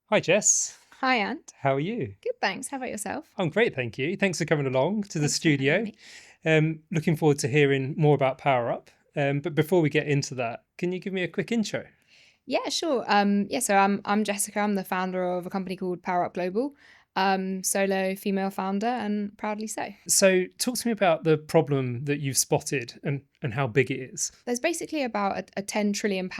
Hi, Jess. Hi, Ant. How are you? Good, thanks. How about yourself? I'm great, thank you. Thanks for coming along to the Thanks for having studio. me. Looking forward to hearing more about PowerUp. But before we get into that, can you give me a quick intro? Yeah, sure. So I'm Jessica. I'm the founder of a company called PowerUp Global. Solo female founder, and proudly so. So, talk to me about the problem that you've spotted and how big it is. There's basically about a £10 trillion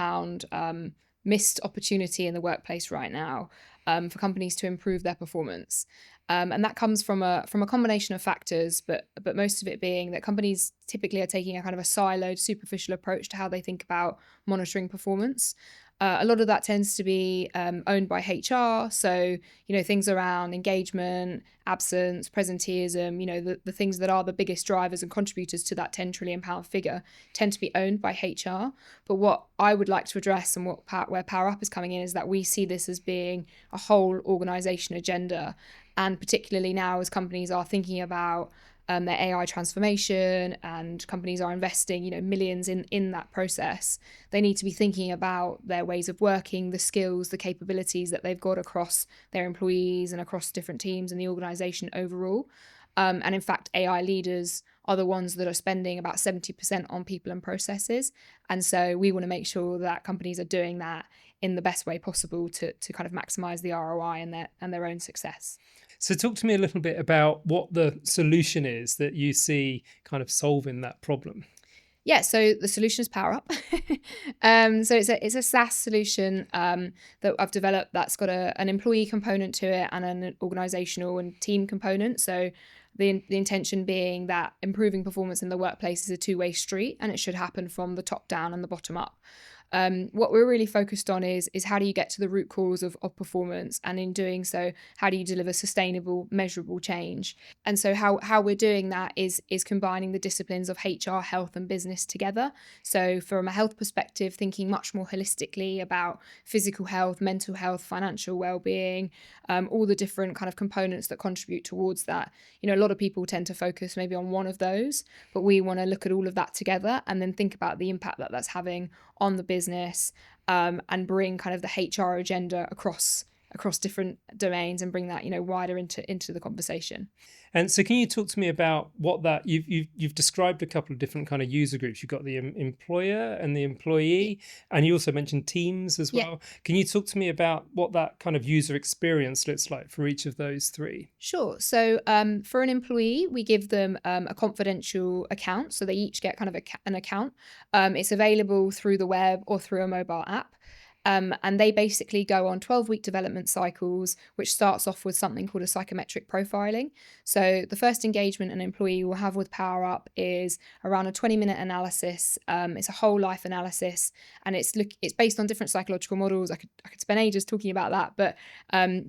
missed opportunity in the workplace right now for companies to improve their performance. And that comes from a combination of factors, but most of it being that companies typically are taking a kind of a siloed, superficial approach to how they think about monitoring performance. A lot of that tends to be owned by HR. So, things around engagement, absence, presenteeism, the things that are the biggest drivers and contributors to that £10 trillion figure tend to be owned by HR. But what I would like to address and where PowerUp is coming in is that we see this as being a whole organization agenda. And particularly now, as companies are thinking about their AI transformation and companies are investing, millions in that process, they need to be thinking about their ways of working, the skills, the capabilities that they've got across their employees and across different teams and the organization overall. And in fact, AI leaders are the ones that are spending about 70% on people and processes. And so we want to make sure that companies are doing that in the best way possible to kind of maximize the ROI and their own success. So, talk to me a little bit about what the solution is that you see kind of solving that problem. Yeah, so the solution is PowerUp. So it's a SaaS solution that I've developed that's got an employee component to it and an organizational and team component. So the intention being that improving performance in the workplace is a two-way street, and it should happen from the top down and the bottom up. What we're really focused on is how do you get to the root cause of performance, and in doing so, how do you deliver sustainable, measurable change? And so how we're doing that is combining the disciplines of HR, health, and business together. So from a health perspective, thinking much more holistically about physical health, mental health, financial well-being, all the different kind of components that contribute towards that. A lot of people tend to focus maybe on one of those, but we want to look at all of that together and then think about the impact that that's having on the business, and bring kind of the HR agenda across different domains and bring that wider into the conversation. And so, can you talk to me about what that you've described a couple of different kind of user groups? You've got the employer and the employee, and you also mentioned teams as Yeah, well. Can you talk to me about what that kind of user experience looks like for each of those three? sure. So for an employee, we give them a confidential account. So they each get kind of an account. It's available through the web or through a mobile app. And they basically go on 12-week development cycles, which starts off with something called a psychometric profiling. So the first engagement an employee will have with PowerUp is around a 20-minute analysis. It's a whole life analysis, and it's based on different psychological models. I could spend ages talking about that, but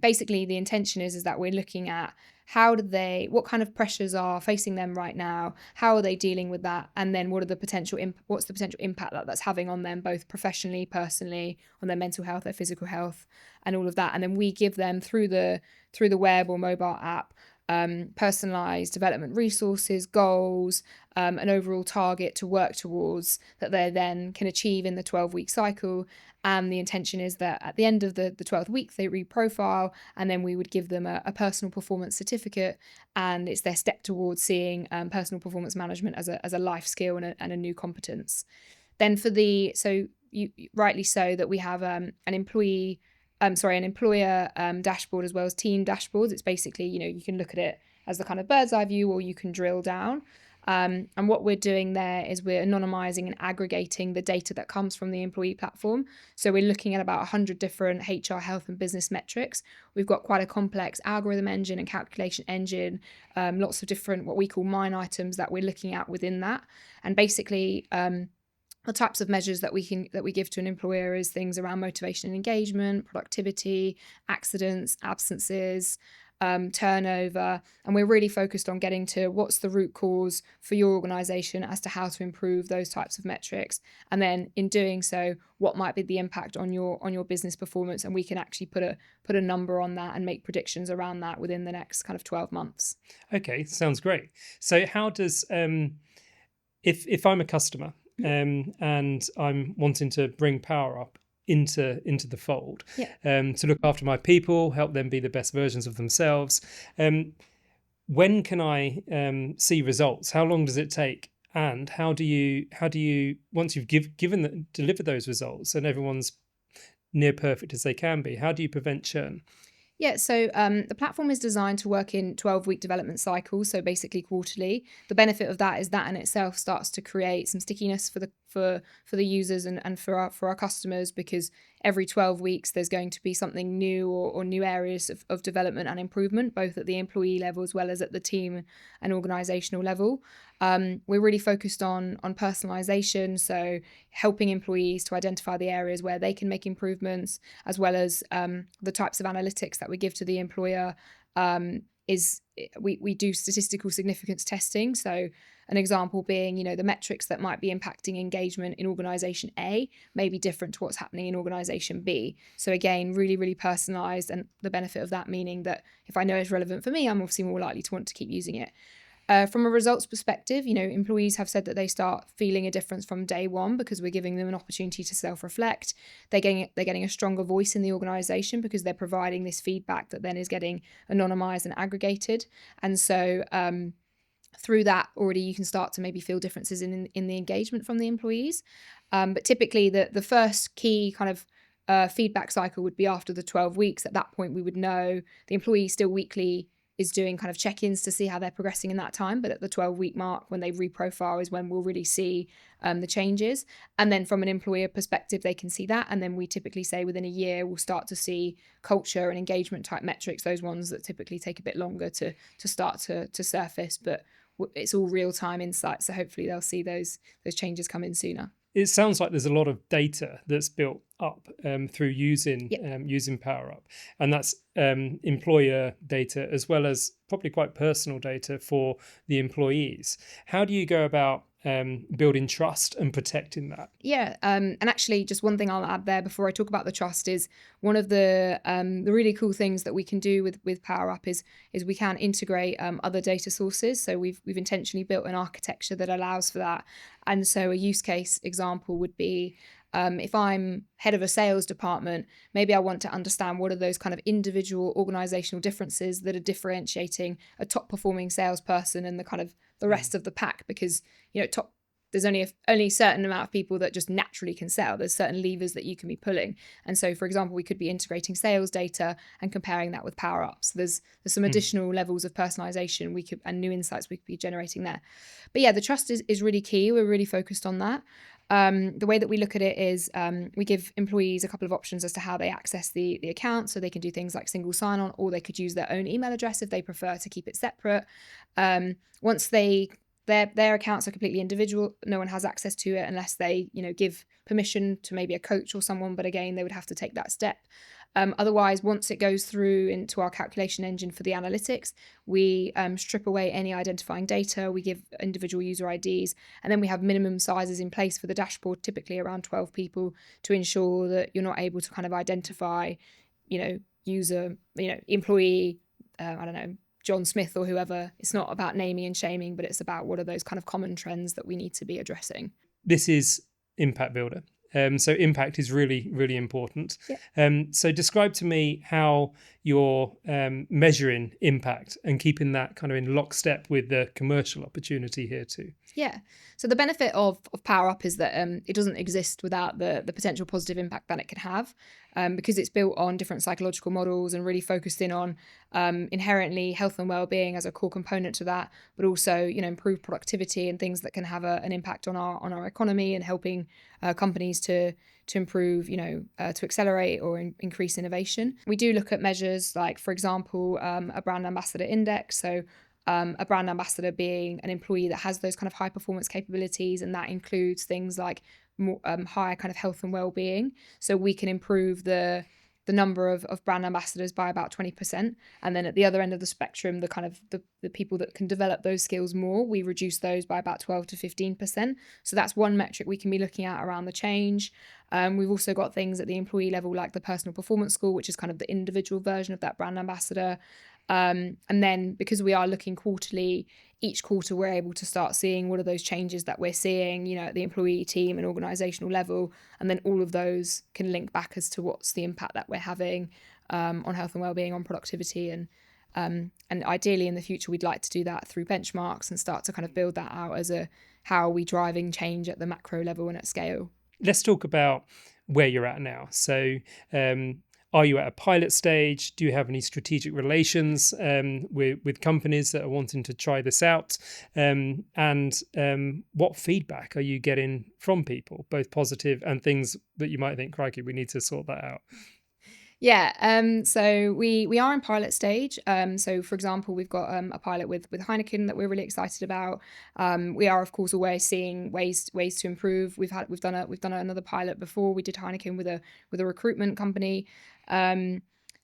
basically the intention is that we're looking at what kind of pressures are facing them right now, how are they dealing with that, and then what's the potential impact that that's having on them, both professionally, personally, on their mental health, their physical health, and all of that. And then we give them through the web or mobile app personalized development resources, goals, an overall target to work towards that they then can achieve in the 12-week cycle. And the intention is that at the end of the 12th week, they reprofile, and then we would give them a personal performance certificate. And it's their step towards seeing personal performance management as a life skill and a new competence. Then so you rightly so that we have an employer dashboard as well as team dashboards. It's basically, you can look at it as the kind of bird's eye view, or you can drill down. And what we're doing there is we're anonymizing and aggregating the data that comes from the employee platform. So we're looking at about 100 different HR, health, and business metrics. We've got quite a complex algorithm engine and calculation engine, lots of different what we call mine items that we're looking at within that. And basically, the types of measures that we give to an employer is things around motivation and engagement, productivity, accidents, absences, turnover. And we're really focused on getting to what's the root cause for your organization as to how to improve those types of metrics. And then in doing so, what might be the impact on your business performance? And we can actually put a number on that and make predictions around that within the next kind of 12 months. Okay, sounds great. So, how does if I'm a customer and I'm wanting to bring power up into the fold, Yeah. to look after my people, help them be the best versions of themselves. When can I see results? How long does it take? And how do you once you've delivered those results and everyone's near perfect as they can be, how do you prevent churn? Yeah, so the platform is designed to work in 12-week development cycles, so basically quarterly. The benefit of that is that in itself starts to create some stickiness for the users and for our customers, because every 12 weeks there's going to be something new or new areas of development and improvement, both at the employee level as well as at the team and organizational level. We're really focused on personalization, so helping employees to identify the areas where they can make improvements, as well as the types of analytics that we give to the employer. We do statistical significance testing. So an example being, the metrics that might be impacting engagement in organization A may be different to what's happening in organization B. So again, really, really personalized, and the benefit of that meaning that if I know it's relevant for me, I'm obviously more likely to want to keep using it. From a results perspective, employees have said that they start feeling a difference from day one because we're giving them an opportunity to self-reflect. They're getting a stronger voice in the organization because they're providing this feedback that then is getting anonymized and aggregated. And so through that already you can start to maybe feel differences in the engagement from the employees. But typically the first key kind of feedback cycle would be after the 12 weeks. At that point, we would know the employee still weekly is doing kind of check-ins to see how they're progressing in that time. But at the 12-week mark, when they reprofile, is when we'll really see the changes. And then from an employer perspective, they can see that. And then we typically say within a year, we'll start to see culture and engagement type metrics, those ones that typically take a bit longer to start to surface. But it's all real-time insights. So hopefully they'll see those changes come in sooner. It sounds like there's a lot of data that's built up through using PowerUp, and that's employer data as well as probably quite personal data for the employees. How do you go about building trust and protecting that? Yeah, and actually, just one thing I'll add there before I talk about the trust is one of the really cool things that we can do with PowerUp is we can integrate other data sources. So we've intentionally built an architecture that allows for that. And so a use case example would be if I'm head of a sales department, maybe I want to understand what are those kind of individual organizational differences that are differentiating a top performing salesperson and the kind of the rest of the pack, because there's only a certain amount of people that just naturally can sell. There's certain levers that you can be pulling. And so, for example, we could be integrating sales data and comparing that with PowerUp. So there's some additional levels of personalization and new insights we could be generating there. But yeah, the trust is really key. We're really focused on that. The way that we look at it is we give employees a couple of options as to how they access the account. So they can do things like single sign-on, or they could use their own email address if they prefer to keep it separate. Once their accounts are completely individual, no one has access to it unless they give permission to maybe a coach or someone, but again they would have to take that step. Otherwise, once it goes through into our calculation engine for the analytics, we strip away any identifying data, we give individual user IDs, and then we have minimum sizes in place for the dashboard, typically around 12 people, to ensure that you're not able to kind of identify user, employee, I don't know, John Smith or whoever. It's not about naming and shaming, but it's about what are those kind of common trends that we need to be addressing. This is Impact Builder. So impact is really, really important. Yeah. So describe to me how you're measuring impact and keeping that kind of in lockstep with the commercial opportunity here too. Yeah. So the benefit of PowerUp is that it doesn't exist without the potential positive impact that it can have, because it's built on different psychological models and really focused in on inherently health and well-being as a core component to that, but also improved productivity and things that can have an impact on our economy and helping companies to improve, to accelerate or increase innovation. We do look at measures like, for example, a brand ambassador index. So a brand ambassador being an employee that has those kind of high performance capabilities, and that includes things like more, higher kind of health and well-being. So we can improve the number of brand ambassadors by about 20%. And then at the other end of the spectrum, the kind of the people that can develop those skills more, we reduce those by about 12 to 15%. So that's one metric we can be looking at around the change. We've also got things at the employee level like the personal performance score, which is kind of the individual version of that brand ambassador. And then because we are looking quarterly, each quarter we're able to start seeing what are those changes that we're seeing, you know, at the employee, team and organizational level. And then all of those can link back as to what's the impact that we're having on health and wellbeing, on productivity. And ideally in the future, we'd like to do that through benchmarks and start to kind of build that out as a how are we driving change at the macro level and at scale. Let's talk about where you're at now. So, are you at a pilot stage? Do you have any strategic relations with companies that are wanting to try this out? And what feedback are you getting from people, both positive and things that you might think, crikey, we need to sort that out? Yeah, so we are in pilot stage. So for example, we've got a pilot with Heineken that we're really excited about. We are of course always seeing ways to improve. We've done another pilot before. We did Heineken with a recruitment company. And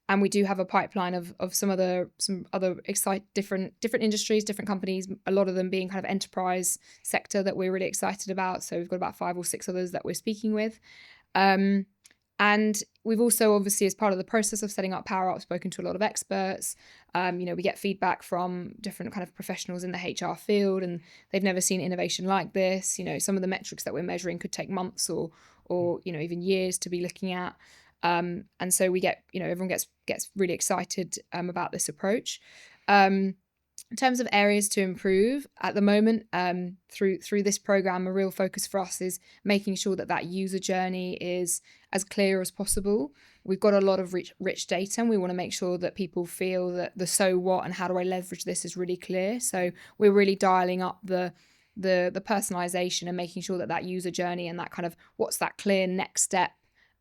we do have a pipeline of some other different industries, different companies, a lot of them being kind of enterprise sector that we're really excited about. So we've got about 5 or 6 others that we're speaking with. And we've also, obviously, as part of the process of setting up PowerUp, spoken to a lot of experts. We get feedback from different kind of professionals in the HR field, and they've never seen innovation like this. You know, some of the metrics that we're measuring could take months or even years to be looking at. And so we get, everyone gets really excited about this approach. In terms of areas to improve at the moment, through this program, a real focus for us is making sure that user journey is as clear as possible. We've got a lot of rich data, and we want to make sure that people feel that the so what and how do I leverage this is really clear. So we're really dialing up the personalization and making sure that user journey and that kind of what's that clear next step.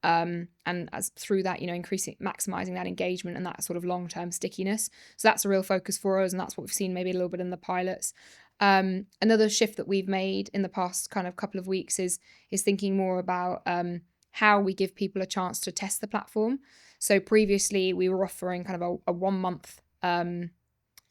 And as through that, maximizing that engagement and that sort of long-term stickiness. So that's a real focus for us, and that's what we've seen maybe a little bit in the pilots. Another shift that we've made in the past kind of couple of weeks is thinking more about how we give people a chance to test the platform. So previously we were offering kind of a 1-month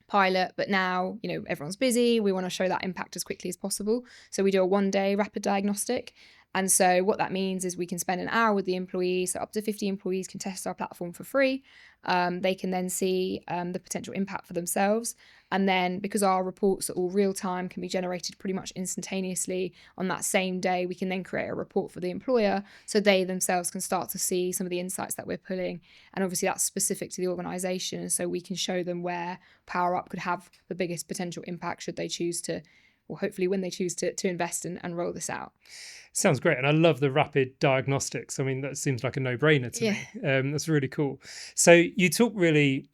pilot, but now everyone's busy. We want to show that impact as quickly as possible. So we do a 1-day rapid diagnostic. And so what that means is we can spend an hour with the employees, so up to 50 employees can test our platform for free. They can then see the potential impact for themselves. And then because our reports are all real time, can be generated pretty much instantaneously on that same day, we can then create a report for the employer so they themselves can start to see some of the insights that we're pulling. And obviously that's specific to the organization. And so we can show them where PowerUp could have the biggest potential impact should they choose to, or hopefully when they choose to invest and roll this out. Sounds great. And I love the rapid diagnostics. I mean, that seems like a no-brainer to me. That's really cool. So you talk really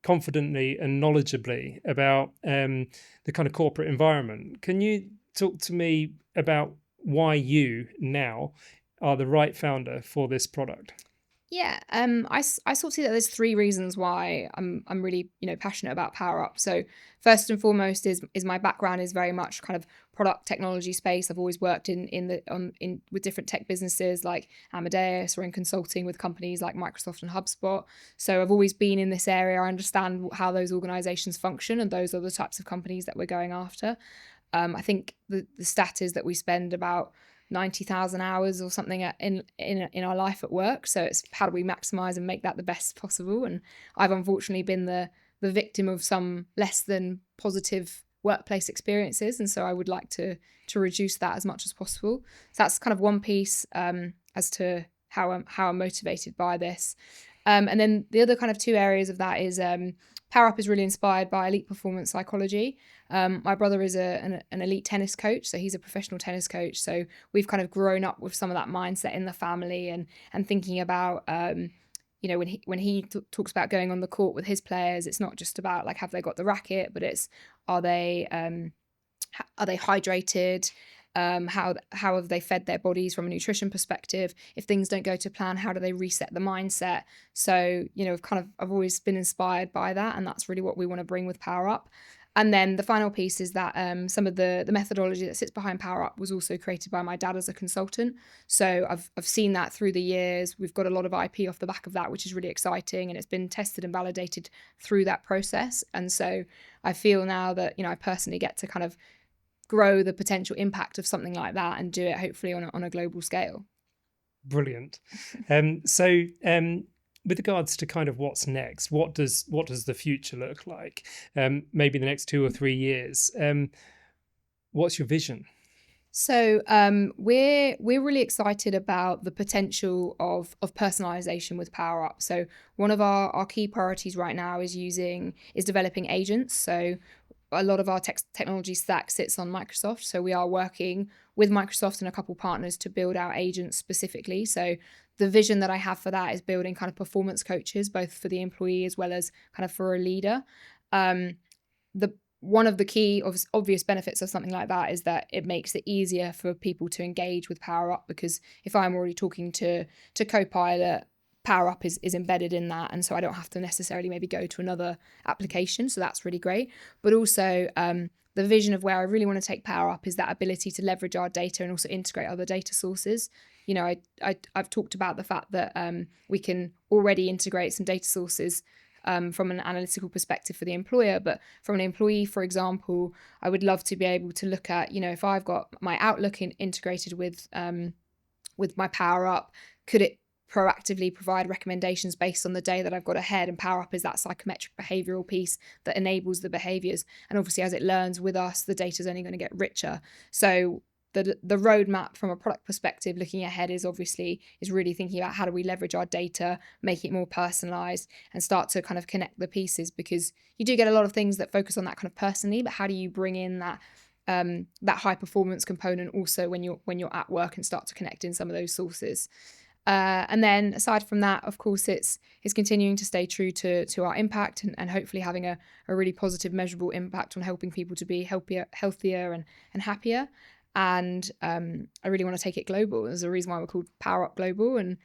confidently and knowledgeably about the kind of corporate environment. Can you talk to me about why you now are the right founder for this product? Yeah, I sort of see that there's 3 reasons why I'm really passionate about PowerUp. So first and foremost is my background is very much kind of product technology space. I've always worked with different tech businesses like Amadeus, or in consulting with companies like Microsoft and HubSpot. So I've always been in this area. I understand how those organizations function, and those are the types of companies that we're going after. I think the stat is that we spend about 90,000 hours or something in our life at work. So it's how do we maximize and make that the best possible. And I've unfortunately been the victim of some less than positive workplace experiences, and so I would like to reduce that as much as possible. So that's kind of one piece as to how I'm motivated by this. And then the other kind of 2 areas of that is PowerUp is really inspired by elite performance psychology. My brother is an elite tennis coach, so he's a professional tennis coach. So we've kind of grown up with some of that mindset in the family, and thinking about when he talks about going on the court with his players, it's not just about like have they got the racket, but it's are they hydrated? How have they fed their bodies from a nutrition perspective? If things don't go to plan, how do they reset the mindset? So I've always been inspired by that, and that's really what we want to bring with PowerUp. And then the final piece is that some of the methodology that sits behind PowerUp was also created by my dad as a consultant. So I've seen that through the years. We've got a lot of IP off the back of that, which is really exciting, and it's been tested and validated through that process. And so I feel now that I personally get to kind of grow the potential impact of something like that and do it hopefully on a global scale. Brilliant. with regards to kind of what's next, what does the future look like? Maybe the next 2 or 3 years. What's your vision? So we're really excited about the potential of personalization with PowerUp. So one of our key priorities right now is developing agents. So a lot of our technology stack sits on Microsoft. So we are working with Microsoft and a couple partners to build out agents specifically. So the vision that I have for that is building kind of performance coaches, both for the employee as well as kind of for a leader. The One of the key obvious benefits of something like that is that it makes it easier for people to engage with PowerUp, because if I'm already talking to Copilot, PowerUp is embedded in that, and so I don't have to necessarily maybe go to another application. So that's really great. But also the vision of where I really want to take PowerUp is that ability to leverage our data and also integrate other data sources. You know, I've talked about the fact that we can already integrate some data sources from an analytical perspective for the employer, but from an employee, for example, I would love to be able to look at, you know, if I've got my Outlook integrated with my PowerUp, could it proactively provide recommendations based on the day that I've got ahead? And PowerUp is that psychometric behavioral piece that enables the behaviors. And obviously, as it learns with us, the data is only going to get richer. So the roadmap from a product perspective looking ahead is really thinking about how do we leverage our data, make it more personalized, and start to kind of connect the pieces, because you do get a lot of things that focus on that kind of personally, but how do you bring in that high performance component also when you're at work and start to connect in some of those sources. And then aside from that, of course, it's continuing to stay true to our impact, and hopefully having a really positive, measurable impact on helping people to be healthier and happier. And I really want to take it global. There's a reason why we're called PowerUp Global, and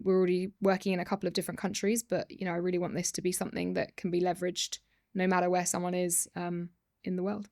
we're already working in a couple of different countries. But you know, I really want this to be something that can be leveraged no matter where someone is in the world.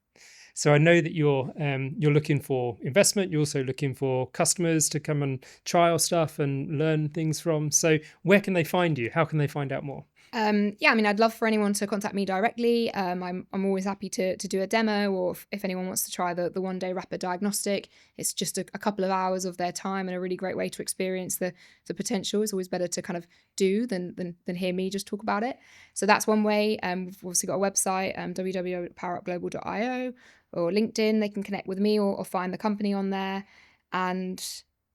So I know that you're looking for investment. You're also looking for customers to come and trial stuff and learn things from. So where can they find you? How can they find out more? Yeah, I mean, I'd love for anyone to contact me directly. I'm always happy to do a demo, or if anyone wants to try the 1-day rapid diagnostic, it's just a couple of hours of their time and a really great way to experience the potential. It's always better to kind of do than hear me just talk about it. So that's one way. We've obviously got a website, www.powerupglobal.io, or LinkedIn. They can connect with me or find the company on there. And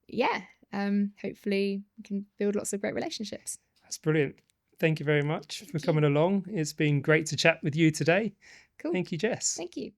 yeah, hopefully we can build lots of great relationships. That's brilliant. Thank you very much for Thank you. coming along. It's been great to chat with you today. Cool. Thank you, Jess. Thank you.